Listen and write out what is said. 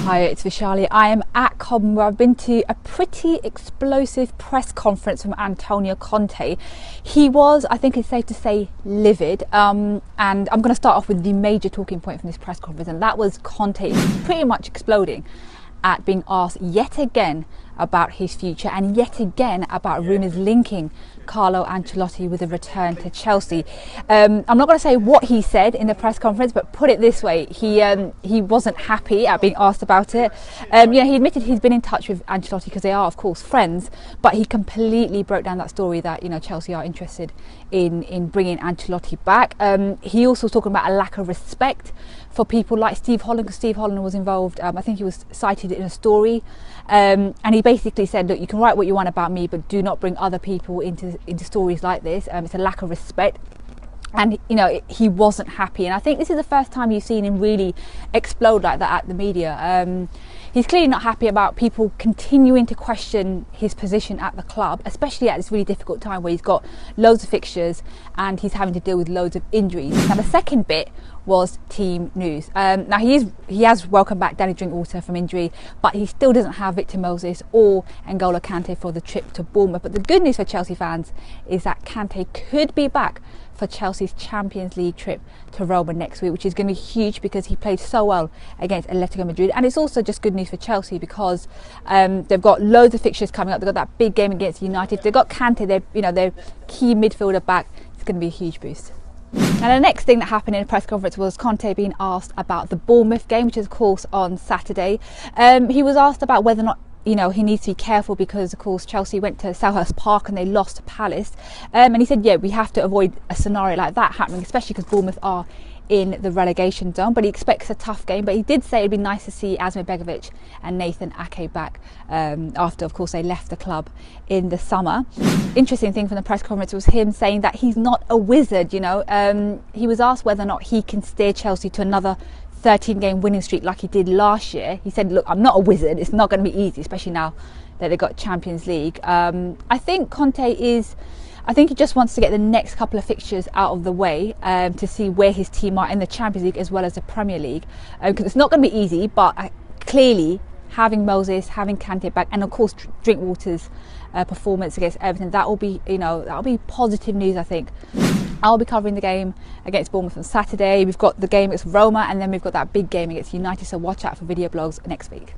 Hi, it's Vishali. I am at Cobham, where I've been to a pretty explosive press conference from Antonio Conte. He was, I think it's safe to say, livid. And I'm going to start off with the major talking point from this press conference, and that was Conte pretty much exploding at being asked yet again about his future and yet again about rumours linking Carlo Ancelotti with a return to Chelsea. I'm not going to say what he said in the press conference, but put it this way, he wasn't happy at being asked about it. He admitted he's been in touch with Ancelotti because they are, of course, friends, but he completely broke down that story that Chelsea are interested in bringing Ancelotti back. He also was talking about a lack of respect for people like Steve Holland, because Steve Holland was involved. I think he was cited in a story, and he basically said, look, you can write what you want about me, but do not bring other people into stories like this. It's a lack of respect. And he wasn't happy, and I think this is the first time you've seen him really explode like that at the media. He's clearly not happy about people continuing to question his position at the club, especially at this really difficult time where he's got loads of fixtures and he's having to deal with loads of injuries. Now the second bit was team news. Now he has welcomed back Danny Drinkwater from injury, but he still doesn't have Victor Moses or N'Golo Kante for the trip to Bournemouth. But the good news for Chelsea fans is that Kante could be back for Chelsea's Champions League trip to Roma next week, which is going to be huge because he played so well against Atletico Madrid. And it's also just good news for Chelsea because they've got loads of fixtures coming up. They've got that big game against United. They've got Kante, their key midfielder back. It's going to be a huge boost. And the next thing that happened in a press conference was Conte being asked about the Bournemouth game, which is of course on Saturday. He was asked about whether or not he needs to be careful because, of course, Chelsea went to Selhurst Park and they lost to Palace. And he said, yeah, we have to avoid a scenario like that happening, especially because Bournemouth are in the relegation zone. But he expects a tough game. But he did say it'd be nice to see Asmir Begovic and Nathan Ake back after, of course, they left the club in the summer. Interesting thing from the press conference was him saying that he's not a wizard. He was asked whether or not he can steer Chelsea to another 13-game winning streak like he did last year. He said, look, I'm not a wizard. It's not going to be easy, especially now that they've got Champions League. I think he just wants to get the next couple of fixtures out of the way to see where his team are in the Champions League as well as the Premier League, because it's not going to be easy, but clearly having Moses, having Kante back, and of course Drinkwater's performance against Everton, that will be positive news. I think I'll be covering the game against Bournemouth on Saturday. We've got the game against Roma, and then we've got that big game against United, so watch out for video blogs next week.